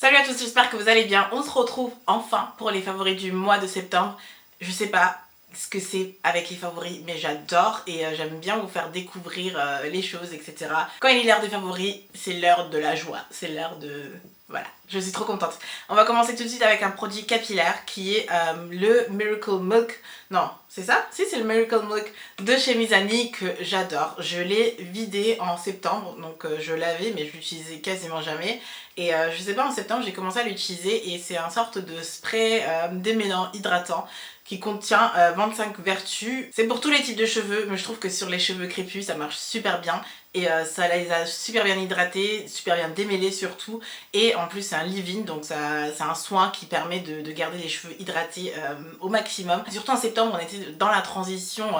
Salut à tous, j'espère que vous allez bien. On se retrouve enfin pour les favoris du mois de septembre. Je sais pas ce que c'est avec les favoris, mais j'adore et j'aime bien vous faire découvrir les choses, etc. Quand il est l'heure des favoris, c'est l'heure de la joie, c'est l'heure de... Voilà, je suis trop contente. On va commencer tout de suite avec un produit capillaire qui est le Miracle Milk. Non, c'est ça? Si, c'est le Miracle Milk de chez Mizani que j'adore. Je l'ai vidé en septembre, donc je l'avais mais je l'utilisais quasiment jamais. Et je sais pas, en septembre j'ai commencé à l'utiliser et c'est un sorte de spray démêlant hydratant qui contient 25 vertus. C'est pour tous les types de cheveux, mais je trouve que sur les cheveux crépus ça marche super bien. Et ça les a super bien hydratés, super bien démêlés surtout. Et en plus c'est un leave-in, donc c'est un soin qui permet de garder les cheveux hydratés au maximum. Surtout en septembre, on était dans la transition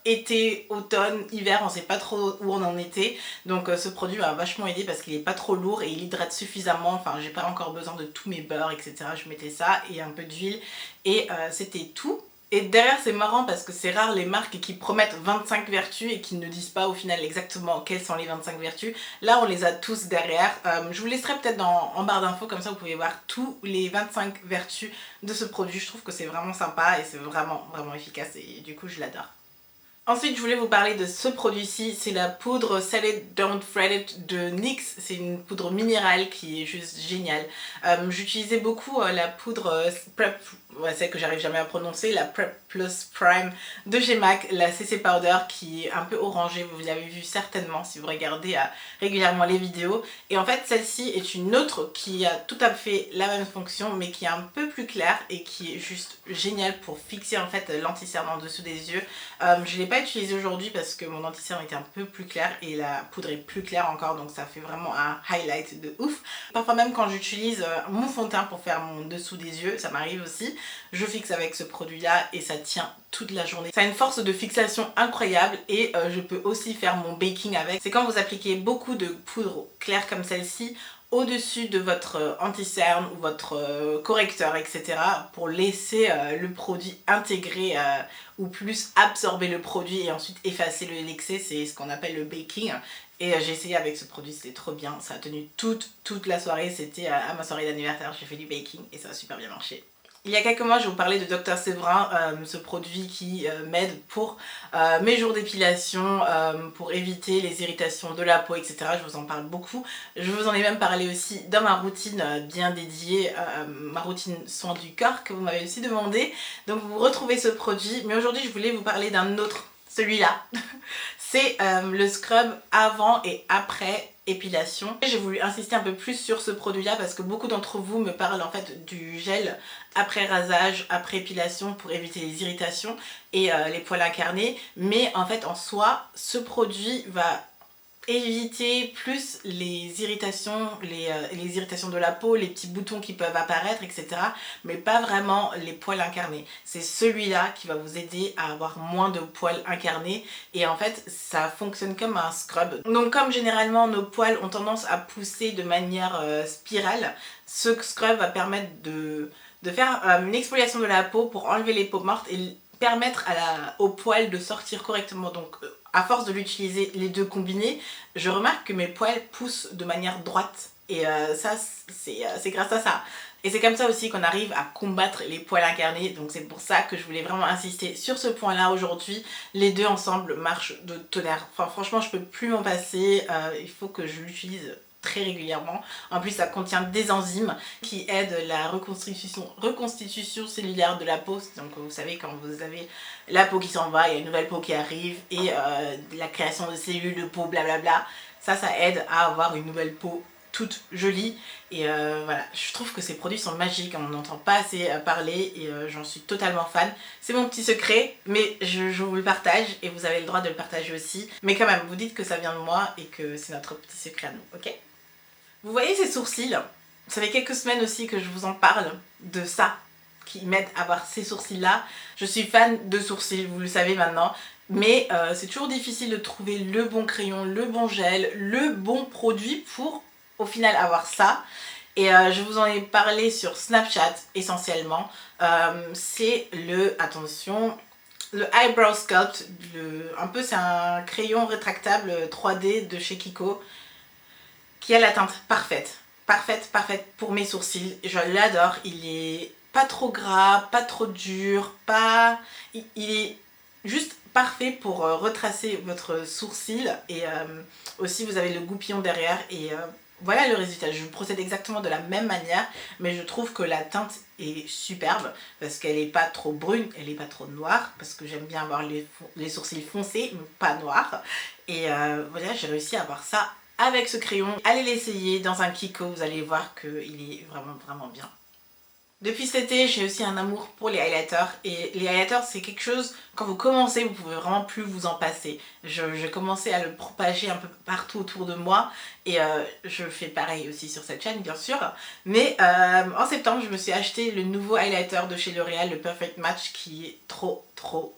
été, automne, hiver, on sait pas trop où on en était. Donc ce produit m'a vachement aidé parce qu'il est pas trop lourd et il hydrate suffisamment. Enfin j'ai pas encore besoin de tous mes beurres, etc. Je mettais ça et un peu d'huile et c'était tout. Et derrière c'est marrant parce que c'est rare les marques qui promettent 25 vertus et qui ne disent pas au final exactement quelles sont les 25 vertus. Là on les a tous derrière. Je vous laisserai peut-être en barre d'infos, comme ça vous pouvez voir tous les 25 vertus de ce produit. Je trouve que c'est vraiment sympa et c'est vraiment efficace et du coup je l'adore. Ensuite, je voulais vous parler de ce produit-ci, c'est la poudre Set It Don't Fret It de NYX. C'est une poudre minérale qui est juste géniale. J'utilisais beaucoup la poudre Prep, celle que j'arrive jamais à prononcer, la Prep Plus Prime de chez MAC, la CC Powder qui est un peu orangée, vous l'avez vu certainement si vous regardez régulièrement les vidéos. Et en fait, celle-ci est une autre qui a tout à fait la même fonction, mais qui est un peu plus claire et qui est juste géniale pour fixer en fait l'anti-cerne en dessous des yeux. Je l'ai pas utilisé aujourd'hui parce que mon anti-cerne était un peu plus clair et la poudre est plus claire encore, donc ça fait vraiment un highlight de ouf. Parfois même quand j'utilise mon fond de teint pour faire mon dessous des yeux, ça m'arrive aussi, je fixe avec ce produit là et ça tient toute la journée. Ça a une force de fixation incroyable et je peux aussi faire mon baking avec. C'est quand vous appliquez beaucoup de poudre claire comme celle-ci au-dessus de votre anti-cerne ou votre correcteur, etc. pour laisser le produit intégrer ou plus absorber le produit et ensuite effacer l'excès, c'est ce qu'on appelle le baking. Et j'ai essayé avec ce produit, c'était trop bien, ça a tenu toute la soirée, c'était à ma soirée d'anniversaire, j'ai fait du baking et ça a super bien marché. Il y a quelques mois, je vous parlais de Dr Séverin, ce produit qui m'aide pour mes jours d'épilation, pour éviter les irritations de la peau, etc. Je vous en parle beaucoup. Je vous en ai même parlé aussi dans ma routine bien dédiée, ma routine soins du corps que vous m'avez aussi demandé. Donc vous retrouvez ce produit, mais aujourd'hui je voulais vous parler d'un autre, celui-là. C'est le scrub avant et après épilation. J'ai voulu insister un peu plus sur ce produit là parce que beaucoup d'entre vous me parlent en fait du gel après rasage, après épilation pour éviter les irritations et les poils incarnés, mais en fait en soi ce produit va éviter plus les irritations de la peau, les petits boutons qui peuvent apparaître, etc. Mais pas vraiment les poils incarnés. C'est celui-là qui va vous aider à avoir moins de poils incarnés et en fait ça fonctionne comme un scrub. Donc comme généralement nos poils ont tendance à pousser de manière spirale, ce scrub va permettre de faire une exfoliation de la peau pour enlever les peaux mortes et permettre aux poils de sortir correctement. Donc à force de l'utiliser les deux combinés, je remarque que mes poils poussent de manière droite et ça c'est grâce à ça. Et c'est comme ça aussi qu'on arrive à combattre les poils incarnés, donc c'est pour ça que je voulais vraiment insister sur ce point là aujourd'hui. Les deux ensemble marchent de tonnerre. Enfin franchement je peux plus m'en passer, il faut que je l'utilise très régulièrement. En plus ça contient des enzymes qui aident la reconstitution cellulaire de la peau. Donc vous savez quand vous avez la peau qui s'en va, il y a une nouvelle peau qui arrive et la création de cellules de peau, blablabla. Ça aide à avoir une nouvelle peau toute jolie et voilà, je trouve que ces produits sont magiques, on n'entend pas assez parler et j'en suis totalement fan. C'est mon petit secret mais je vous le partage et vous avez le droit de le partager aussi, mais quand même vous dites que ça vient de moi et que c'est notre petit secret à nous, ok? Vous voyez ces sourcils? Ça fait quelques semaines aussi que je vous en parle de ça qui m'aide à avoir ces sourcils là. Je suis fan de sourcils, vous le savez maintenant, mais c'est toujours difficile de trouver le bon crayon, le bon gel, le bon produit pour au final avoir ça. Et je vous en ai parlé sur Snapchat essentiellement. C'est attention, le Eyebrow Sculpt, c'est un crayon rétractable 3D de chez Kiko qui a la teinte parfaite. parfaite pour mes sourcils. Je l'adore, il est pas trop gras, pas trop dur, pas... il est juste parfait pour retracer votre sourcil et aussi vous avez le goupillon derrière et voilà le résultat. Je procède exactement de la même manière mais je trouve que la teinte est superbe parce qu'elle est pas trop brune, elle est pas trop noire parce que j'aime bien avoir les sourcils foncés mais pas noirs et voilà j'ai réussi à avoir ça avec ce crayon. Allez l'essayer dans un Kiko, vous allez voir qu'il est vraiment bien. Depuis cet été, j'ai aussi un amour pour les highlighters et les highlighters c'est quelque chose, quand vous commencez, vous pouvez vraiment plus vous en passer. J'ai commencé à le propager un peu partout autour de moi et je fais pareil aussi sur cette chaîne bien sûr. Mais en septembre, je me suis acheté le nouveau highlighter de chez L'Oréal, le Perfect Match, qui est trop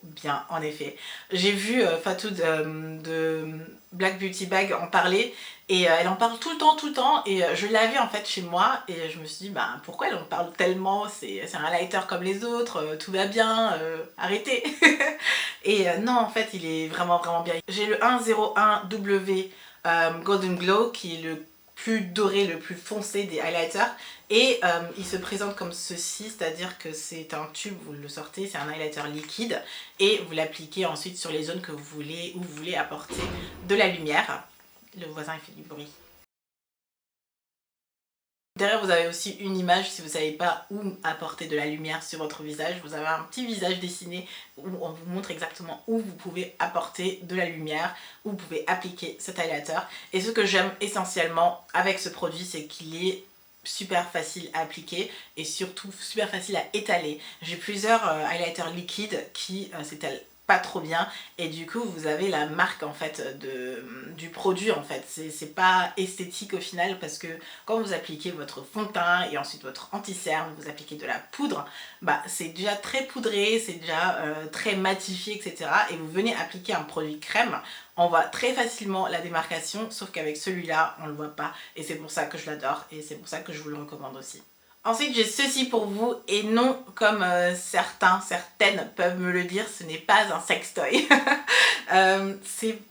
bien en effet. J'ai vu Fatou de Black Beauty Bag en parler et elle en parle tout le temps et je l'avais en fait chez moi et je me suis dit bah pourquoi elle en parle tellement, c'est un highlighter comme les autres, tout va bien, arrêtez. Et non en fait il est vraiment bien. J'ai le 101W Golden Glow qui est le plus doré, le plus foncé des highlighters et il se présente comme ceci, c'est à dire que c'est un tube, vous le sortez, c'est un highlighter liquide et vous l'appliquez ensuite sur les zones que vous voulez, où vous voulez apporter de la lumière. Le voisin il fait du bruit. Derrière vous avez aussi une image si vous ne savez pas où apporter de la lumière sur votre visage. Vous avez un petit visage dessiné où on vous montre exactement où vous pouvez apporter de la lumière, où vous pouvez appliquer cet highlighter. Et ce que j'aime essentiellement avec ce produit c'est qu'il est super facile à appliquer et surtout super facile à étaler. J'ai plusieurs highlighters liquides qui s'étalent pas trop bien et du coup vous avez la marque en fait du produit en fait. C'est pas esthétique au final parce que quand vous appliquez votre fond de teint et ensuite votre anti-cerne, vous appliquez de la poudre, bah c'est déjà très poudré, c'est déjà très matifié etc. Et vous venez appliquer un produit crème, on voit très facilement la démarcation sauf qu'avec celui-là on le voit pas et c'est pour ça que je l'adore et c'est pour ça que je vous le recommande aussi. Ensuite j'ai ceci pour vous et non comme certaines peuvent me le dire, ce n'est pas un sextoy.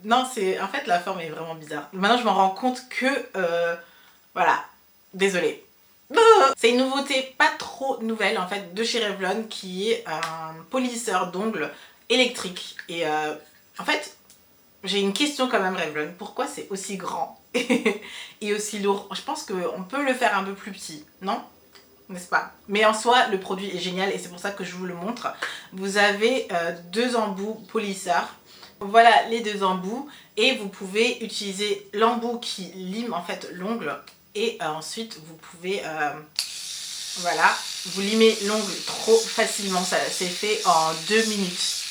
Non c'est en fait la forme est vraiment bizarre. Maintenant je m'en rends compte que voilà, désolée. C'est une nouveauté pas trop nouvelle en fait de chez Revlon qui est un polisseur d'ongles électrique et en fait j'ai une question quand même Revlon, pourquoi c'est aussi grand et aussi lourd? Je pense qu'on peut le faire un peu plus petit, non? N'est-ce pas? Mais en soi le produit est génial et c'est pour ça que je vous le montre. Vous avez deux embouts polisseurs, voilà les deux embouts et vous pouvez utiliser l'embout qui lime en fait l'ongle et ensuite vous pouvez voilà, vous limez l'ongle trop facilement, ça c'est fait en 2 minutes.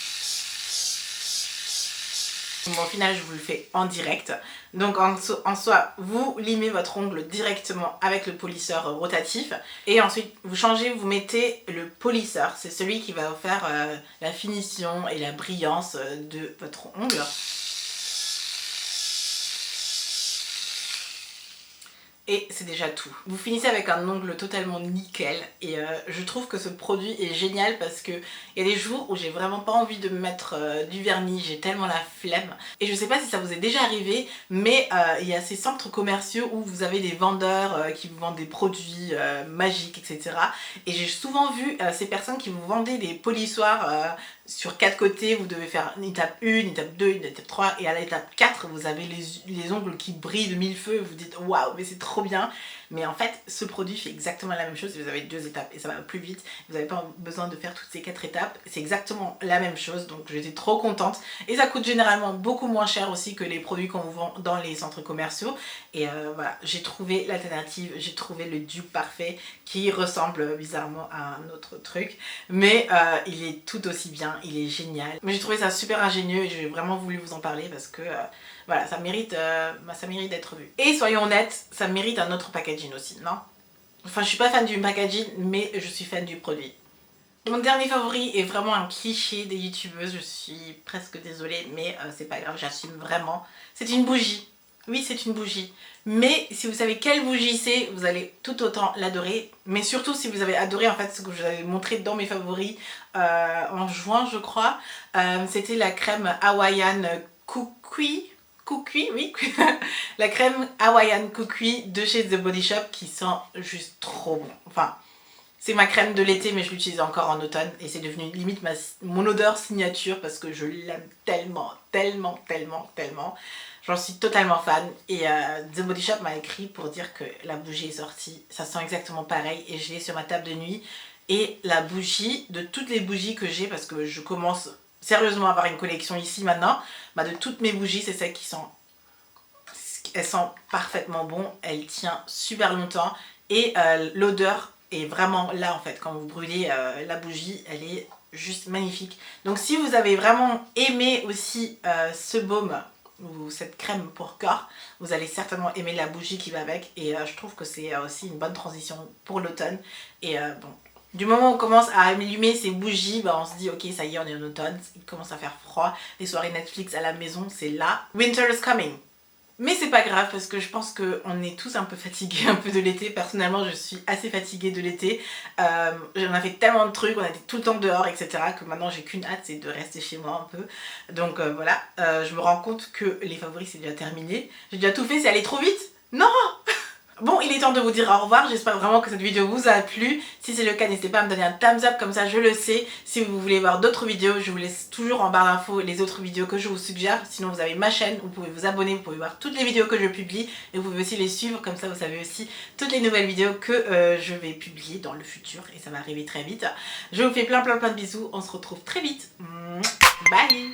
Bon, au final je vous le fais en direct. Donc en soi vous limez votre ongle directement avec le polisseur rotatif et ensuite vous changez, vous mettez le polisseur, c'est celui qui va vous faire la finition et la brillance de votre ongle. Et c'est déjà tout. Vous finissez avec un ongle totalement nickel et je trouve que ce produit est génial parce que il y a des jours où j'ai vraiment pas envie de mettre du vernis, j'ai tellement la flemme. Et je sais pas si ça vous est déjà arrivé, mais il y a ces centres commerciaux où vous avez des vendeurs qui vous vendent des produits magiques, etc. Et j'ai souvent vu ces personnes qui vous vendaient des polissoirs sur 4 côtés, vous devez faire une étape 1, une étape 2, une étape 3 et à l'étape 4 vous avez les ongles qui brillent de mille feux, vous dites waouh mais c'est trop bien. Mais en fait ce produit fait exactement la même chose si vous avez 2 étapes et ça va plus vite, vous n'avez pas besoin de faire toutes ces 4 étapes, c'est exactement la même chose donc j'étais trop contente et ça coûte généralement beaucoup moins cher aussi que les produits qu'on vous vend dans les centres commerciaux et voilà, j'ai trouvé l'alternative, j'ai trouvé le dupe parfait qui ressemble bizarrement à un autre truc mais il est tout aussi bien. Il est génial. Mais j'ai trouvé ça super ingénieux et j'ai vraiment voulu vous en parler parce que voilà, ça mérite d'être vu. Et soyons honnêtes, ça mérite un autre packaging aussi, non? Enfin, je suis pas fan du packaging, mais je suis fan du produit. Mon dernier favori est vraiment un cliché des youtubeuses, je suis presque désolée, mais c'est pas grave, j'assume vraiment. C'est une bougie. Oui, c'est une bougie. Mais si vous savez quelle bougie c'est, vous allez tout autant l'adorer. Mais surtout si vous avez adoré en fait ce que je vous avais montré dans mes favoris en juin je crois. C'était la crème Hawaiian Kukui. Kukui, oui, la crème Hawaiian Kukui de chez The Body Shop qui sent juste trop bon. Enfin, c'est ma crème de l'été mais je l'utilise encore en automne et c'est devenu limite mon odeur signature parce que je l'aime tellement, tellement, tellement, tellement. J'en suis totalement fan et The Body Shop m'a écrit pour dire que la bougie est sortie. Ça sent exactement pareil et je l'ai sur ma table de nuit. Et la bougie, de toutes les bougies que j'ai, parce que je commence sérieusement à avoir une collection ici maintenant, bah de toutes mes bougies, c'est celle qui sent... Elle sent parfaitement bon, elle tient super longtemps et l'odeur est vraiment là en fait. Quand vous brûlez la bougie, elle est juste magnifique. Donc si vous avez vraiment aimé aussi ce baume ou cette crème pour corps, vous allez certainement aimer la bougie qui va avec et je trouve que c'est aussi une bonne transition pour l'automne. Et bon, du moment où on commence à allumer ces bougies, bah on se dit ok ça y est on est en automne, il commence à faire froid, les soirées Netflix à la maison c'est là, winter is coming. Mais c'est pas grave parce que je pense qu'on est tous un peu fatigués un peu de l'été. Personnellement je suis assez fatiguée de l'été. On a fait tellement de trucs, on a été tout le temps dehors etc. que maintenant j'ai qu'une hâte, c'est de rester chez moi un peu. Donc voilà, je me rends compte que les favoris c'est déjà terminé. J'ai déjà tout fait, c'est allé trop vite. Non. Bon, il est temps de vous dire au revoir, j'espère vraiment que cette vidéo vous a plu. Si c'est le cas, n'hésitez pas à me donner un thumbs up, comme ça je le sais. Si vous voulez voir d'autres vidéos, je vous laisse toujours en barre d'infos les autres vidéos que je vous suggère. Sinon vous avez ma chaîne, vous pouvez vous abonner, vous pouvez voir toutes les vidéos que je publie. Et vous pouvez aussi les suivre, comme ça vous savez aussi toutes les nouvelles vidéos que je vais publier dans le futur. Et ça va arriver très vite. Je vous fais plein de bisous, on se retrouve très vite. Bye.